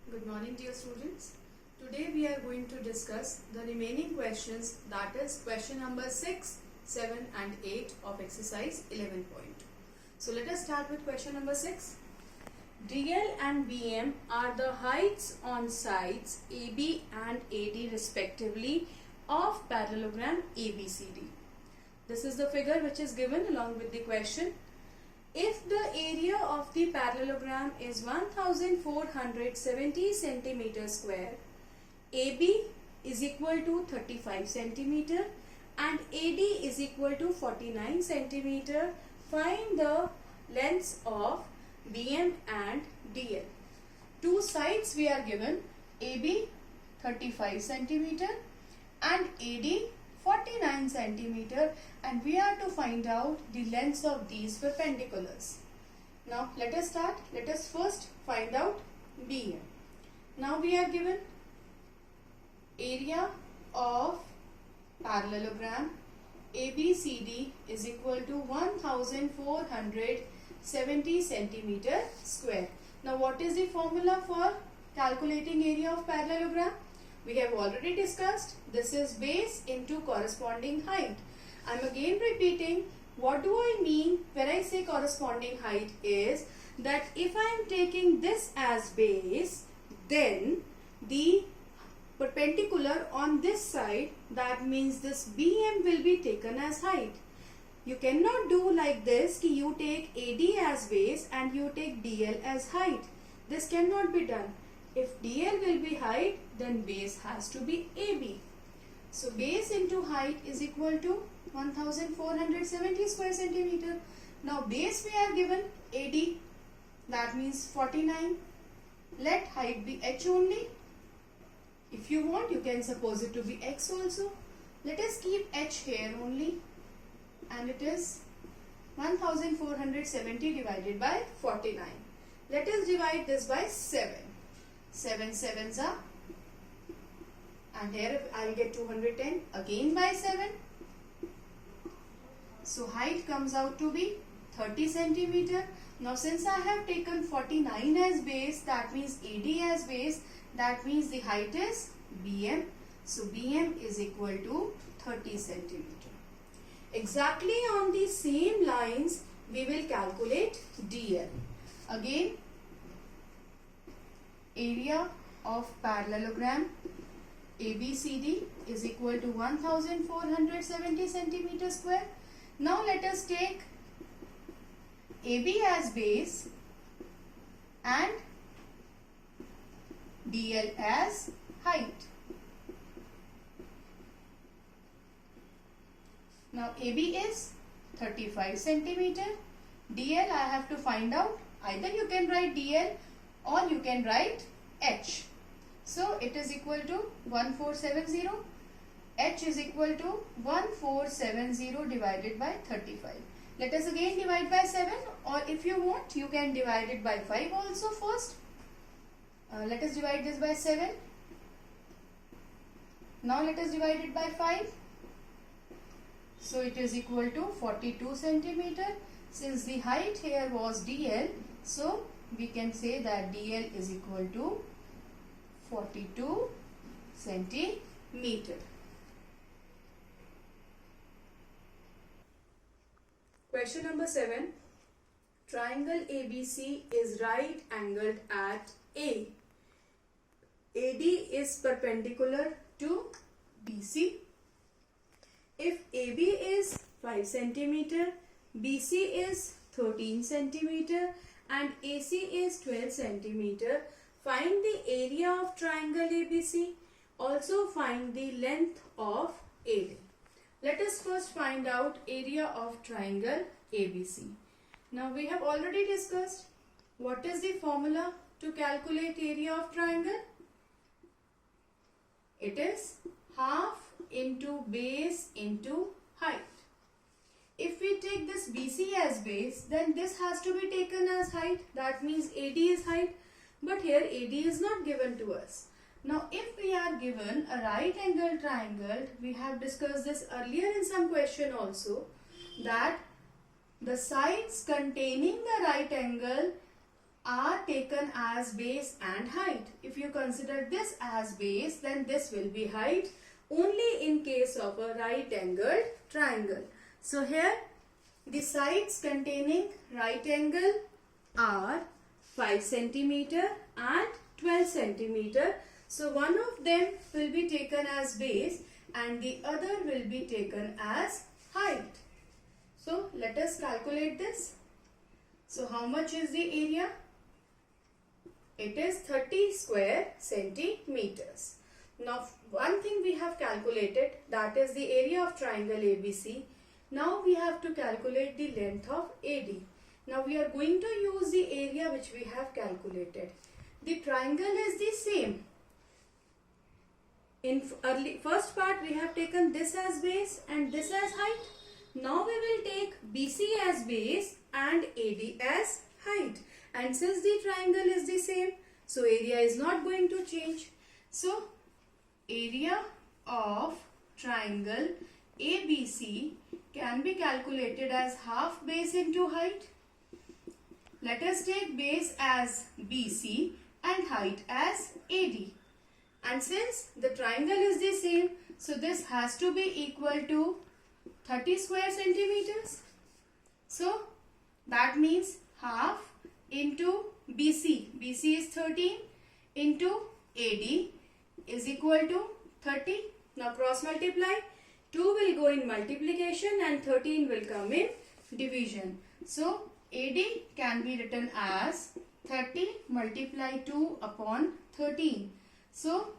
Good morning, dear students. Today we are going to discuss the remaining questions, that is question number 6, 7 and 8 of exercise 11.2. So let us start with question number 6. DL and BM are the heights on sides AB and AD respectively of parallelogram ABCD. This is the figure which is given along with the question. If the area of the parallelogram is 1470 centimeter square, AB is equal to 35 centimeter and AD is equal to 49 centimeter, find the lengths of BM and DL. Two sides we are given, AB 35 centimeter and AD 49 centimeter, and we are to find out the lengths of these perpendiculars. Now let us start. Let us first find out BM. Now we are given area of parallelogram ABCD is equal to 1470 centimeter square. Now what is the formula for calculating area of parallelogram? We have already discussed. This is base into corresponding height. I am again repeating, what do I mean when I say corresponding height is that if I am taking this as base, then the perpendicular on this side, that means this BM will be taken as height. You cannot do like this कि you take AD as base and you take DL as height. This cannot be done. If DL will be height, then base has to be AB. So base into height is equal to 1470 square centimeter. Now base we are given AD, that means 49. Let height be H only. If you want, you can suppose it to be X also. Let us keep H here only, and it is 1470 divided by 49. Let us divide this by 7. 7 sevens are, and here I will get 210 again by 7. So height comes out to be 30 centimeter. Now since I have taken 49 as base, that means AD as base, that means the height is BM. So BM is equal to 30 centimeter. Exactly on the same lines we will calculate DL. Again, area of parallelogram ABCD is equal to 1470 centimeter square. Now let us take AB as base and DL as height. Now AB is 35 centimeter. DL I have to find out. Either you can write DL or you can write H. So it is equal to 1470. H is equal to 1470 divided by 35. Let us again divide by 7, or if you want you can divide it by 5 also first. Let us divide this by 7. Now let us divide it by 5. So it is equal to 42 centimeter. Since the height here was DL, so we can say that DL is equal to 42 centimeter. Question number 7. Triangle ABC is right angled at A. AD is perpendicular to BC. If AB is 5 centimeter, BC is 13 centimeter and AC is 12 centimeter, find the area of triangle ABC. Also find the length of AD. Let us first find out area of triangle ABC. Now we have already discussed what is the formula to calculate area of triangle. It is half into base into height. If we take this BC as base, then this has to be taken as height. That means AD is height. But here AD is not given to us. Now if we are given a right angle triangle, we have discussed this earlier in some question also, that the sides containing the right angle are taken as base and height. If if you consider this as base, then this will be height only in case of a right angled triangle. So here the sides containing right angle are 5 centimeter and 12 centimeter. So one of them will be taken as base and the other will be taken as height. So let us calculate this. So how much is the area? It is 30 square centimeters. Now one thing we have calculated, that is the area of triangle ABC. Now we have to calculate the length of AD. Now we are going to use the area which we have calculated. The triangle is the same. In first part we have taken this as base and this as height. Now we will take BC as base and AD as height. And since the triangle is the same, so area is not going to change. So area of triangle ABC can be calculated as half base into height. Let us take base as BC and height as AD. And since the triangle is the same, so this has to be equal to 30 square centimeters. So that means half into BC. BC is 13 into AD is equal to 30. Now cross multiply. 2 will go in multiplication and 13 will come in division. So AD can be written as 30 multiply 2 upon 13. So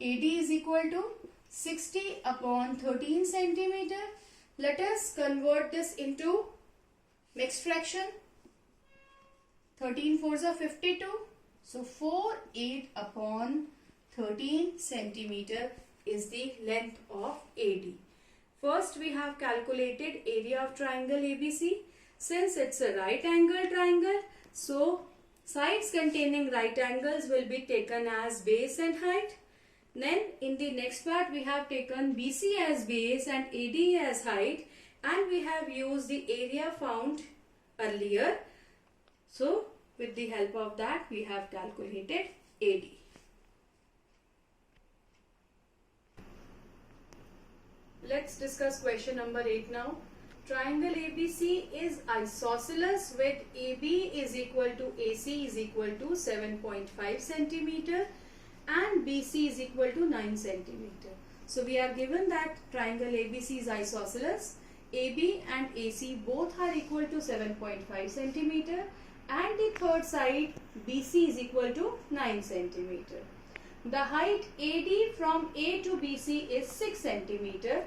AD is equal to 60 upon 13 centimeter. Let us convert this into mixed fraction. 13 fours are 52. So 4/8 upon 13 centimeter is the length of AD. First we have calculated area of triangle ABC. Since it's a right angle triangle, so sides containing right angles will be taken as base and height. Then in the next part we have taken BC as base and AD as height, and we have used the area found earlier. So with the help of that we have calculated AD. Let's discuss question number 8 now. Triangle ABC is isosceles with AB is equal to AC is equal to 7.5 centimeter and BC is equal to 9 centimeter. So we are given that triangle ABC is isosceles. AB and AC both are equal to 7.5 centimeter and the third side BC is equal to 9 centimeter. The height AD from A to BC is 6 centimeter.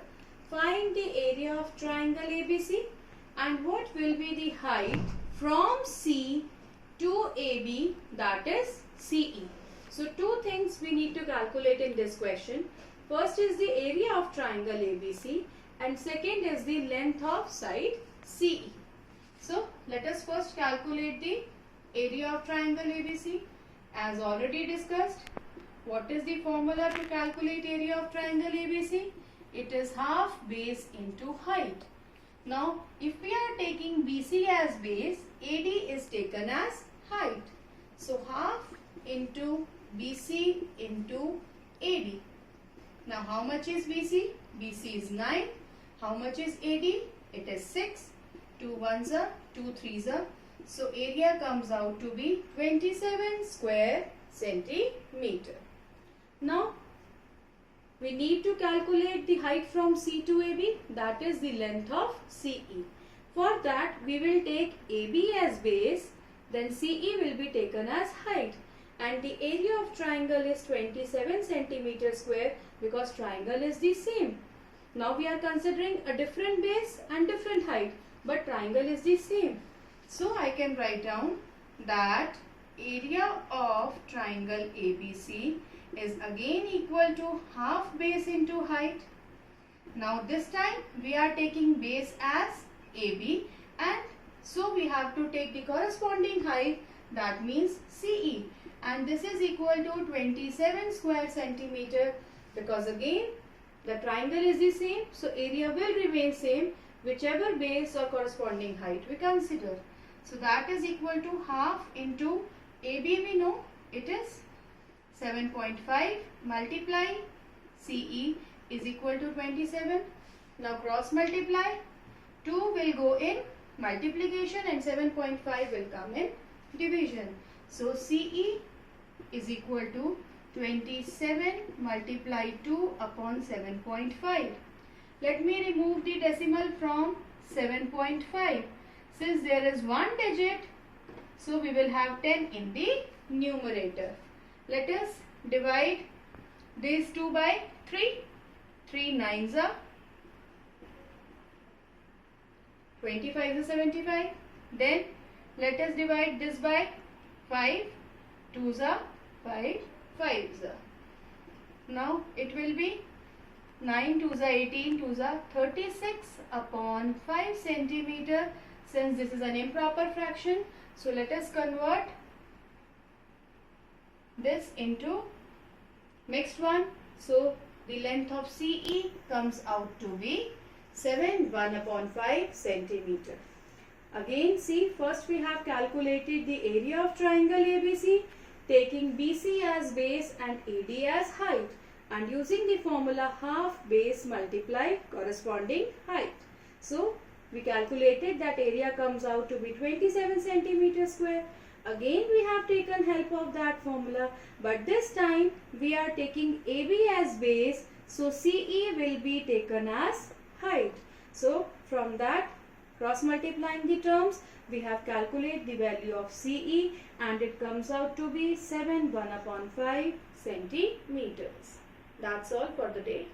Find the area of triangle ABC and what will be the height from C to AB, that is CE. So two things we need to calculate in this question. First is the area of triangle ABC and second is the length of side CE. So let us first calculate the area of triangle ABC. As already discussed, what is the formula to calculate area of triangle ABC? It is half base into height. Now if we are taking BC as base, AD is taken as height. So half into BC into AD. Now how much is BC? BC is 9. How much is AD? It is 6. 2 ones are, 2 threes are. So area comes out to be 27 square centimeter. Now we need to calculate the height from C to AB, that is the length of CE. For that we will take AB as base, then CE will be taken as height, and the area of triangle is 27 centimeter square because triangle is the same. Now we are considering a different base and different height, but triangle is the same. So I can write down that area of triangle ABC is again equal to half base into height. Now this time we are taking base as AB and so we have to take the corresponding height, that means CE, and this is equal to 27 square centimeter because again the triangle is the same, so area will remain same whichever base or corresponding height we consider. So that is equal to half into AB, we know it is 7.5 multiply CE is equal to 27. Now cross multiply. 2 will go in multiplication and 7.5 will come in division. So CE is equal to 27 multiply 2 upon 7.5. Let me remove the decimal from 7.5. Since there is one digit, so we will have 10 in the numerator. Let us divide these two by 3. 3 nines are 25 is 75. Then let us divide this by 5. 2s are 5. 5s are. Now it will be 9 2s are 18. 2s are 36 upon 5 centimeter. Since this is an improper fraction, so let us convert this into mixed one. So the length of CE comes out to be 1 upon 5 centimeter. Again, see, first we have calculated the area of triangle ABC, taking BC as base and AD as height, and using the formula half base multiply corresponding height. So we calculated that area comes out to be 27 centimeter square. Again we have taken help of that formula, but this time we are taking AB as base, so CE will be taken as height. So from that, cross multiplying the terms, we have calculated the value of CE and it comes out to be 1 upon 5 centimeters. That's all for the day.